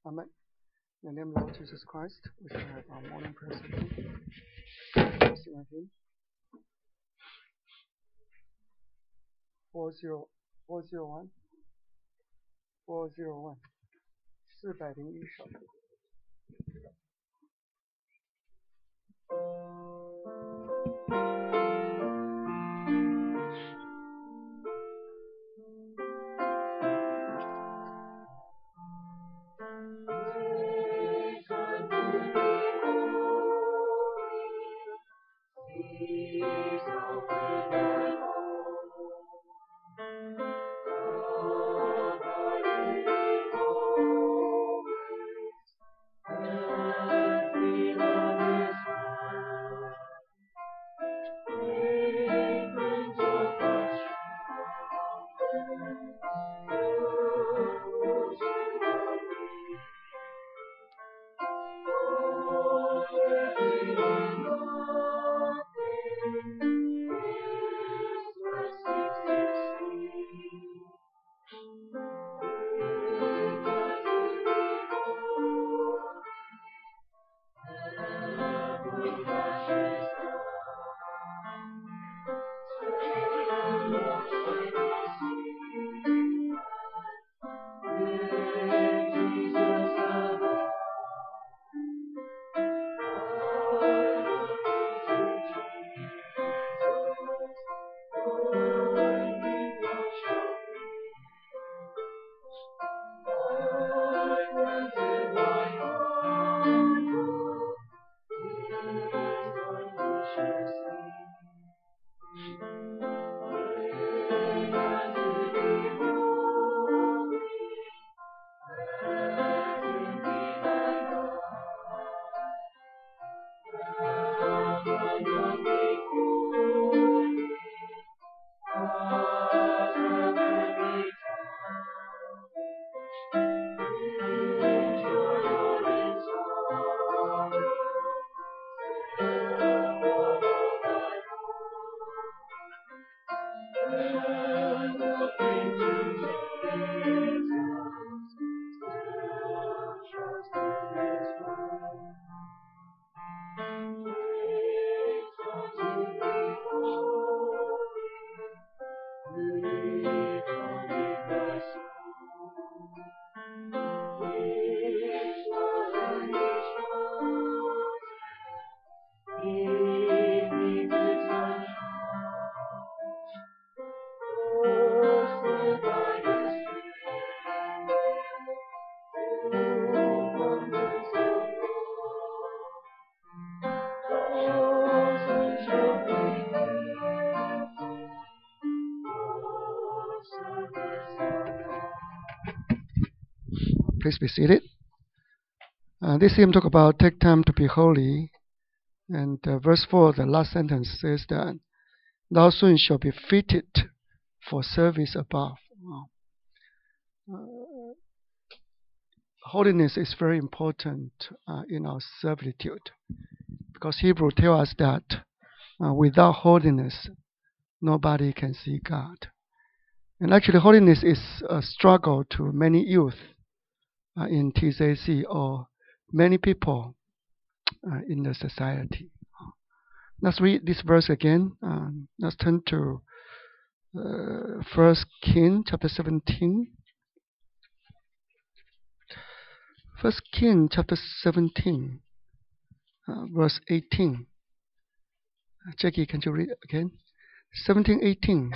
Amen. In the name of Lord Jesus Christ, we shall have our morning prayer session. Sing a hymn 401 401首。Please be seated. This hymn talk about take time to be holy, and verse 4, the last sentence says that thou soon shalt be fitted for service above. Holiness is very important in our servitude, because Hebrew tell us that without holiness, nobody can see God. And actually, holiness is a struggle to many youth in TCC or many people in the society. Let's read this verse again. Let's turn to 1 King chapter 17. 1 King chapter 17, verse 18. Jackie, can you read again? 17:18.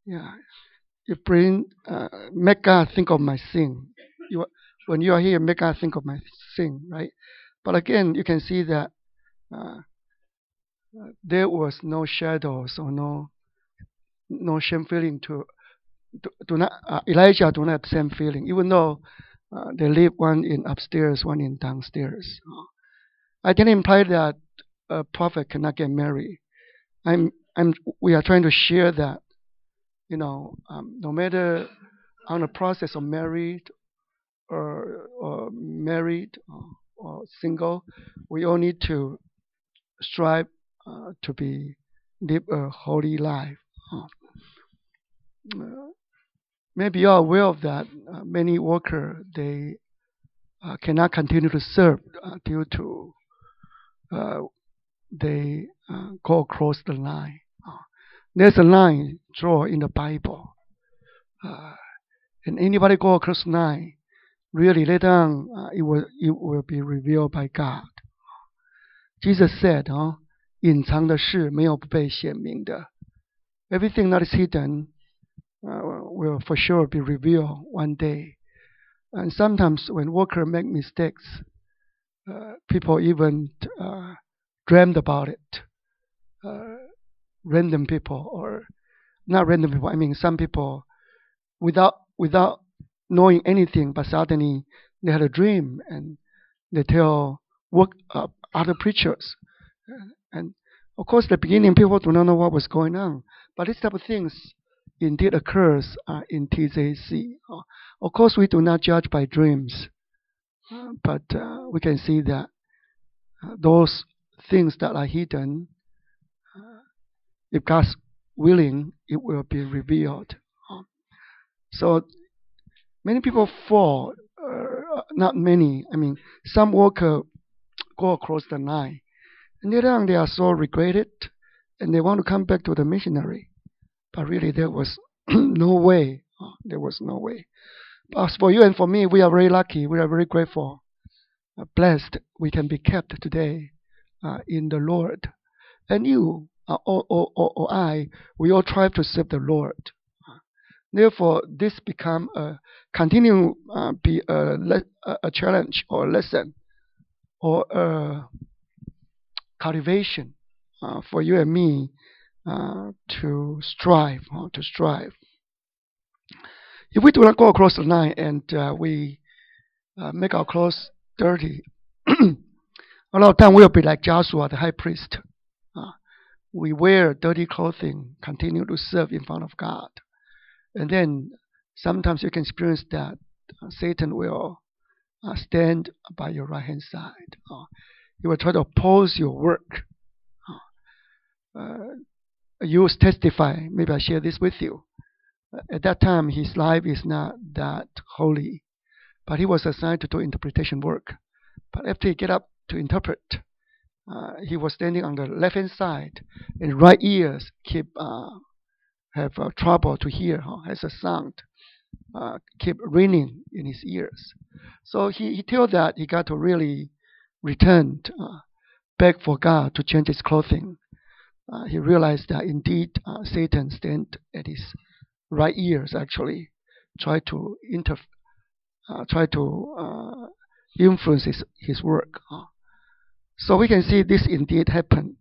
Yeah, you bring, make God think of my sin. When you are here, make God think of my sin, right? But again, you can see that there was no shadows or no shame feeling to do not. Elijah do not have same feeling, even though they live one in upstairs, one in downstairs. I didn't imply that a prophet cannot get married. We are trying to share that, no matter on the process of married or married or single, we all need to strive to be live a holy life. Uh, Maybe you are aware of that. Many workers they cannot continue to serve due to uh, they go across the line. There's a line drawn in the Bible, uh, and anybody go across the line, really later on it will be revealed by God. Jesus said, 隐藏的事没有不被显明的. Everything that is hidden will for sure be revealed one day. And sometimes when workers make mistakes, people even dreamed about it. Random people, or not random people, I mean some people without knowing anything, but suddenly they had a dream and they tell other preachers. And of course, the beginning people do not know what was going on, but this type of things indeed occurs in TJC. Of course, we do not judge by dreams, but we can see that those things that are hidden, if God's willing, it will be revealed. So many people fall, not many, I mean, some workers go across the line, and later on they are so regretted, and they want to come back to the missionary. But really there was no way. There was no way. But as for you and for me, we are very lucky. We are very grateful. Blessed we can be kept today in the Lord. And you or I, we all try to serve the Lord. Therefore, this become be a challenge or a lesson or a cultivation for you and me to strive. If we do not go across the line and we make our clothes dirty, a lot of time we'll be like Joshua, the high priest. We wear dirty clothing, continue to serve in front of God. And then sometimes you can experience that Satan will stand by your right hand side. He will try to oppose your work. You testify, maybe I share this with you. At that time, his life is not that holy, but he was assigned to do interpretation work. But after he get up to interpret, he was standing on the left hand side, and right ears have trouble to hear, has a sound, keep ringing in his ears. So he told that he got to really return, beg for God to change his clothing. He realized that indeed Satan stand at his right ears, actually try to influence his work. So we can see this indeed happened.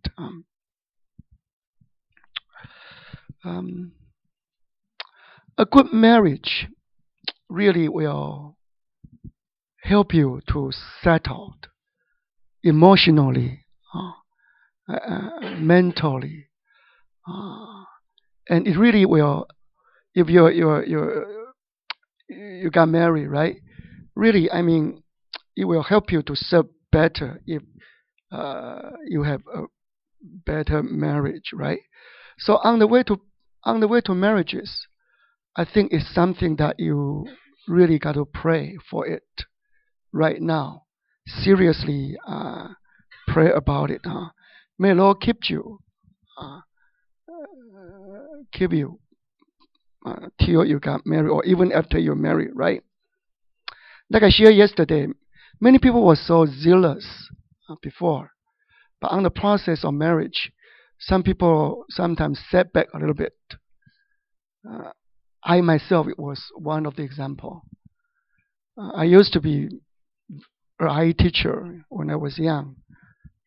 A good marriage really will help you to settle emotionally, mentally, and it really will. If you got married, right? Really, I mean, it will help you to serve better if you have a better marriage, right? So on the way to marriages, I think it's something that you really got to pray for it right now. Seriously, pray about it. May Lord keep you till you got married, or even after you're married, right? Like I shared yesterday, many people were so zealous before, but on the process of marriage, some people sometimes set back a little bit. I myself was one of the example. I used to be an IE teacher when I was young.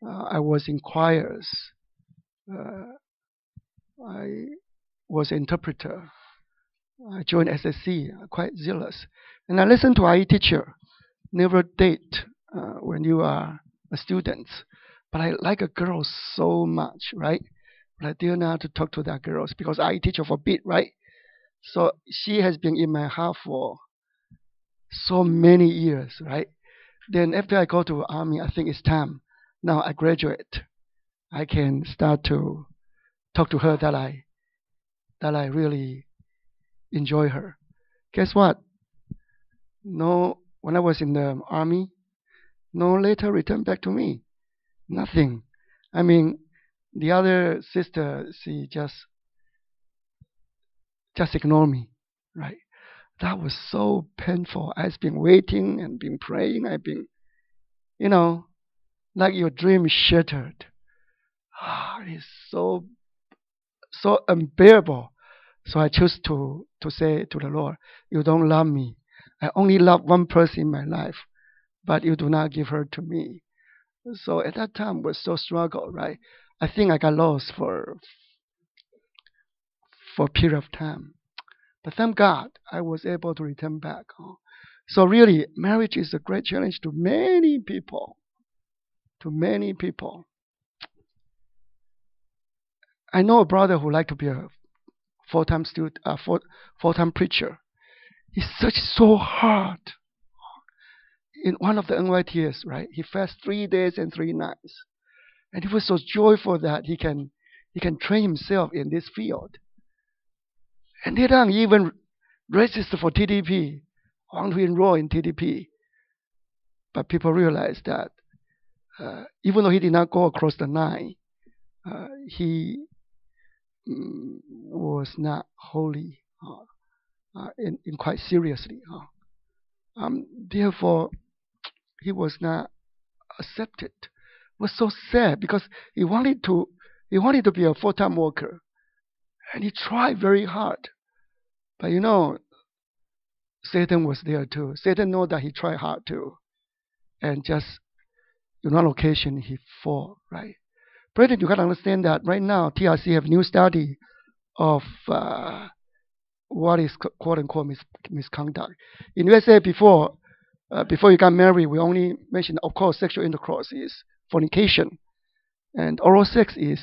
I was in choirs. I was an interpreter. I joined SSC, quite zealous. And I listened to IE teacher, never date when you are a student. But I like a girl so much, right? But I dare not to talk to that girl because IE teacher forbid, right? So she has been in my heart for so many years, right? Then after I go to army, I think it's time. Now I graduate. I can start to talk to her that I really enjoy her. Guess what? No, when I was in the army, no letter returned back to me. Nothing. I mean, the other sister, she just ignored me, right? That was so painful. I've been waiting and been praying. I've been, you know, like your dream is shattered. It's so unbearable. So I choose to say to the Lord, you don't love me. I only love one person in my life, but you do not give her to me. So at that time was so struggle, right? I think I got lost for a period of time. But thank God I was able to return back. So really, marriage is a great challenge to many people. To many people. I know a brother who like to be a full-time student, full-time preacher. It's so hard. In one of the NYTs, right? He fasted 3 days and 3 nights, and he was so joyful that he can train himself in this field. And later on, he even registered for TDP, want to enroll in TDP. But people realized that even though he did not go across the line, he was not holy in quite seriously. Therefore, he was not accepted. It was so sad because he wanted to be a full-time worker, and he tried very hard. But Satan was there too. Satan knew that he tried hard too, and just in one occasion he fell. Right, Brethren, you got to understand that right now TRC have new study of what is quote unquote misconduct. In USA, before you got married, we only mentioned, of course, sexual intercourse is fornication, and oral sex is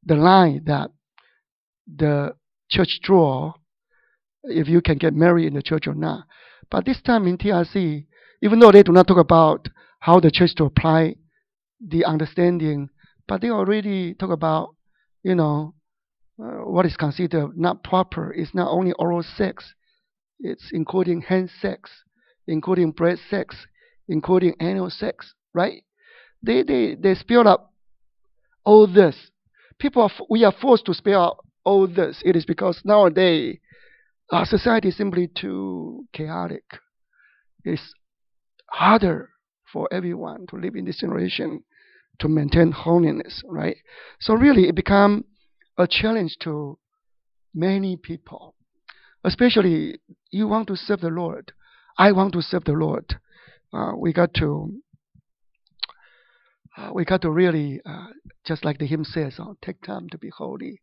the line that the church draw if you can get married in the church or not. But this time in TRC, even though they do not talk about how the church to apply the understanding, but they already talk about, what is considered not proper. It's not only oral sex, it's including hand sex, including breast sex, including anal sex, right? They spell out all this. We are forced to spell out all this. It is because nowadays our society is simply too chaotic. It's harder for everyone to live in this generation to maintain holiness, right? So really it becomes a challenge to many people, especially you want to serve the Lord. I want to serve the Lord. We got to really, just like the hymn says, take time to be holy.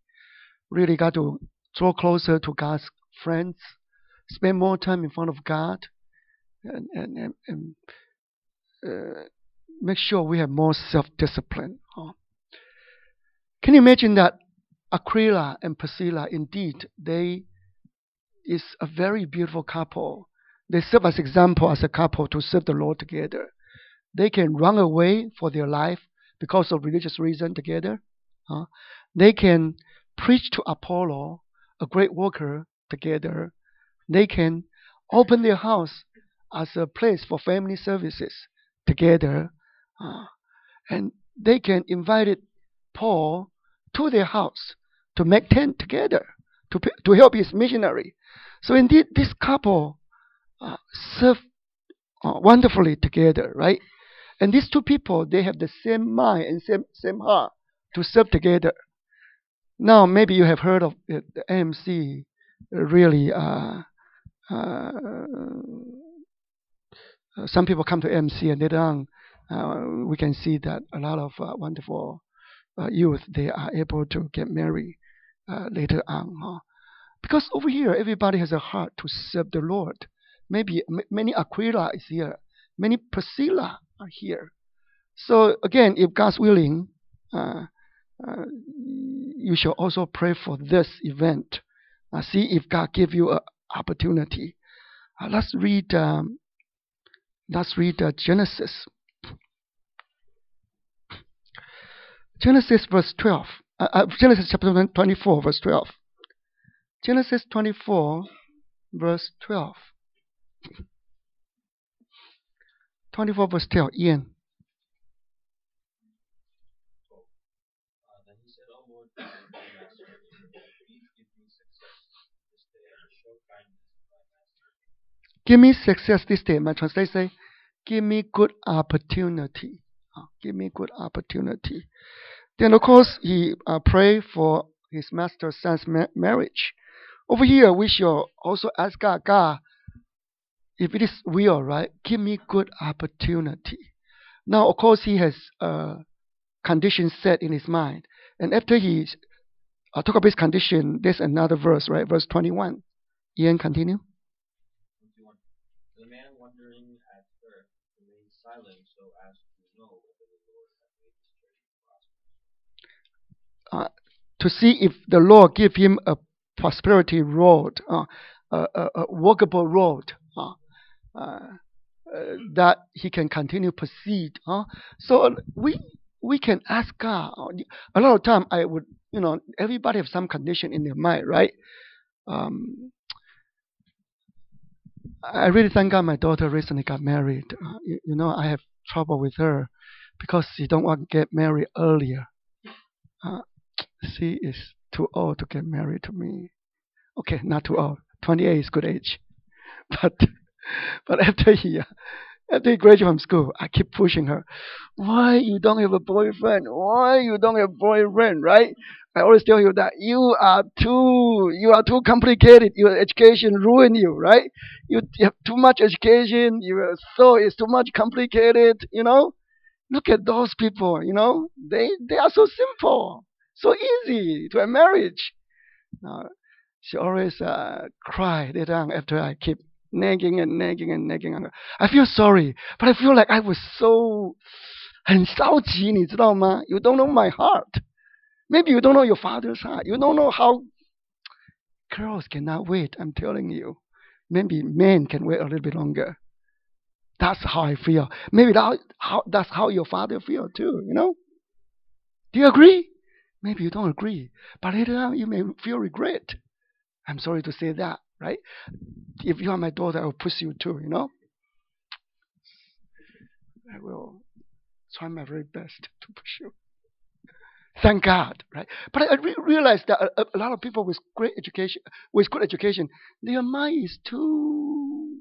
Really got to draw closer to God's friends, spend more time in front of God, and make sure we have more self-discipline. Can you imagine that Aquila and Priscilla, indeed, they is a very beautiful couple. They serve as example as a couple to serve the Lord together. They can run away for their life because of religious reason together. They can preach to Apollo, a great worker, together. They can open their house as a place for family services together. And they can invite Paul to their house to make tent together to help his missionary. So indeed, this couple serve wonderfully together, right? And these two people, they have the same mind and same heart to serve together. Now, maybe you have heard of the AMC. Really, some people come to AMC, and later on, we can see that a lot of wonderful youth, they are able to get married later on. Because over here, everybody has a heart to serve the Lord. Maybe many Aquila is here, many Priscilla are here. So again, if God's willing, you shall also pray for this event. See if God give you an opportunity. Let's read Genesis. Genesis verse 12. Genesis chapter 24, verse 12. Genesis 24, verse 12. 24 verse 12. Ian. Then he said, O Lord, my master, please give me success this day and show kindness to my master. Give me success this day. My translation say, give me good opportunity. Give me good opportunity. Then of course he prayed for his master's son's marriage. Over here we shall also ask God, if it is will, right? Give me good opportunity. Now of course he has conditions set in his mind. And after he talk about his condition, there's another verse, right? Verse 21. Ian, continue. 21. The man wondering at her remained silent so as to know whether the Lord had made his journey prosperous. To see if the Lord give him a prosperity road, a walkable road, that he can continue proceed. So we can ask God. A lot of time I would, everybody have some condition in their mind, right? I really thank God my daughter recently got married. I have trouble with her because she don't want to get married earlier. She is too old to get married to me. Okay, not too old. 28 is good age. But after he graduated from school, I keep pushing her. Why you don't have a boyfriend? Why you don't have a boyfriend? Right? I always tell you that you are too complicated. Your education ruined you, right? You have too much education. Your soul is too much complicated. Look at those people. They are so simple, so easy to have marriage. She always cry later on after I keep nagging and nagging and nagging on her. I feel sorry, but I feel like I was so 很着急，你知道吗？ You don't know my heart. Maybe you don't know your father's heart. You don't know how girls cannot wait. I'm telling you. Maybe men can wait a little bit longer. That's how I feel. Maybe that's how your father feel too. Do you agree? Maybe you don't agree, but later on you may feel regret. I'm sorry to say that, right? If you are my daughter, I will push you too, I will try my very best to push you. Thank God, right? But I realized that a lot of people with great education, with good education, their mind is too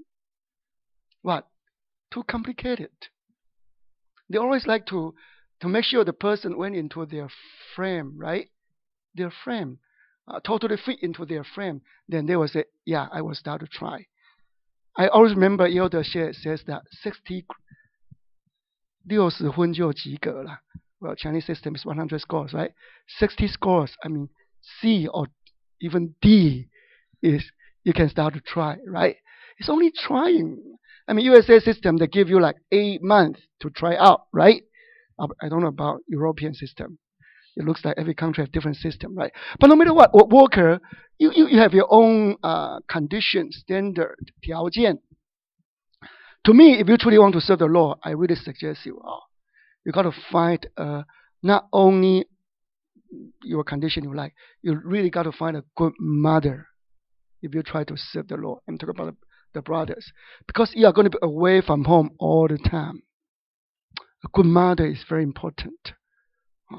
complicated. They always like to make sure the person went into their frame, right? Their frame. Totally fit into their frame. Then they will say, yeah, I will start to try. I always remember Elder says that 60分就及格了. Well, Chinese system is 100 scores, right? 60 scores, I mean, C or even D is you can start to try, right? It's only trying. I mean, USA system, they give you like 8 months to try out, right? I don't know about European system. It looks like every country has different system, right? But no matter what worker, you have your own condition, standard, 条件. To me, if you truly want to serve the Lord, I really suggest you got to find not only your condition you like, you really got to find a good mother if you try to serve the Lord. I'm talking about the brothers, because you are going to be away from home all the time. A good mother is very important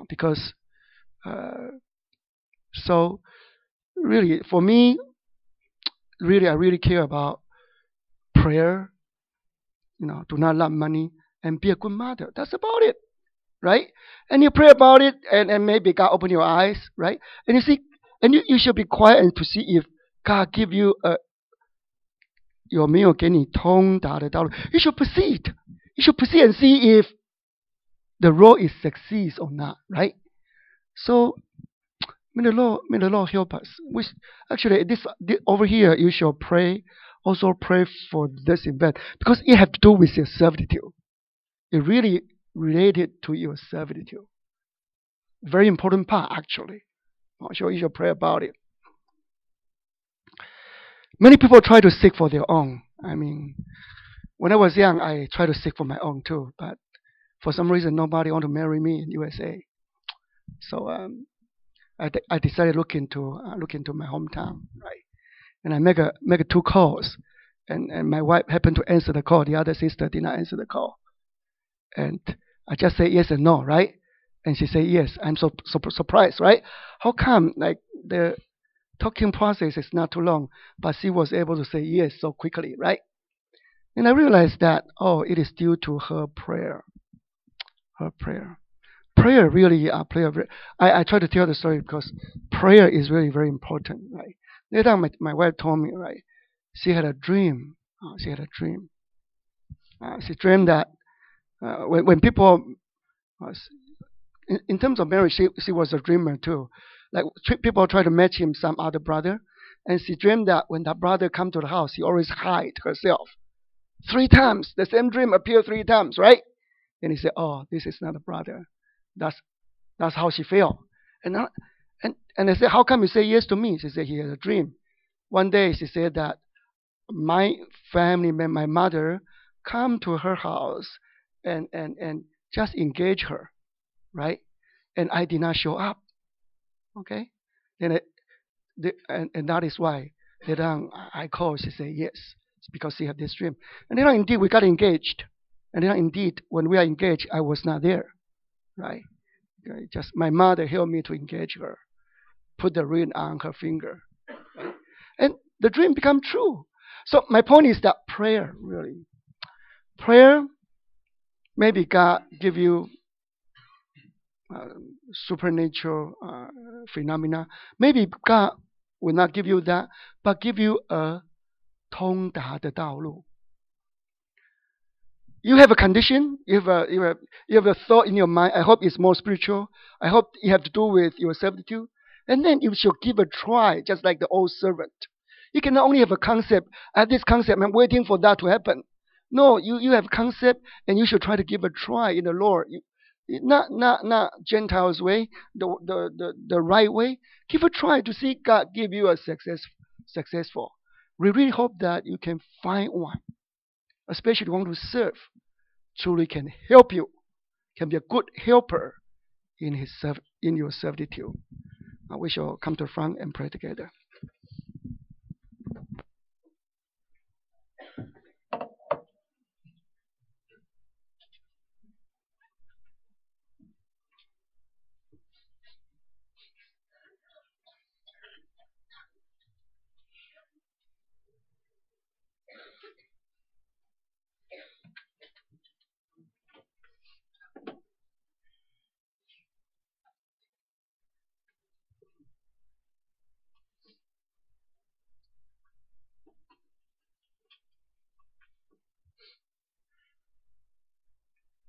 because so really for me, really I really care about prayer. Do not love money and be a good mother. That's about it, right? And you pray about it, and maybe God open your eyes, right? And you see, and you should be quiet and to see if God give you有没有给你通达的道路. You should proceed. You should proceed and see if the road is succeeds or not, right? So may the Lord help us. Actually, this over here you shall pray. Also pray for this event because it has to do with your servitude. It really related to your servitude. Very important part, actually. So you should pray about it. Many people try to seek for their own. I mean, when I was young, I tried to seek for my own too, but for some reason, nobody want to marry me in USA. So I decided look into my hometown, right? And I make a 2 calls, and my wife happened to answer the call. The other sister did not answer the call, and I just say yes and no, right? And she said yes. I'm so surprised, right? How come like the talking process is not too long, but she was able to say yes so quickly, right? And I realized that it is due to her prayer. Her prayer. Prayer really, I try to tell the story because prayer is really very important, right? Later on, my wife told me, right? She had a dream. She had a dream. She dreamed that when people, uh, in terms of marriage, she was a dreamer too. Like people try to match him some other brother, and she dreamed that when that brother come to the house, she always hide herself 3 times. The same dream appeared 3 times, right? And he said, "Oh, this is not a brother." That's that's how she felt. And I said, "How come you say yes to me?" She said, "He had a dream." One day she said that my family, my mother, come to her house and just engage her, right? And I did not show up. Okay, then and that is why later on I called. She said yes, it's because she had this dream. And then indeed we got engaged. And then indeed when we are engaged, I was not there, right? Okay, just my mother helped me to engage her, put the ring on her finger, right? And the dream became true. So my point is that prayer really, prayer, maybe God give you supernatural phenomena. Maybe God will not give you that, but give you a 通达的道路. You have a condition, you have a thought in your mind. I hope it's more spiritual. I hope it have to do with your servitude. And then you should give a try, just like the old servant. You cannot only have a concept. I have this concept, I'm waiting for that to happen. No, you have concept, and you should try to give a try in the Lord. Not Gentiles way, the right way. Give a try to see God give you a successful. We really hope that you can find one, especially want to serve. Truly can help you, can be a good helper in your servitude. We shall come to the front and pray together.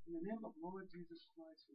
In the name of Lord Jesus Christ.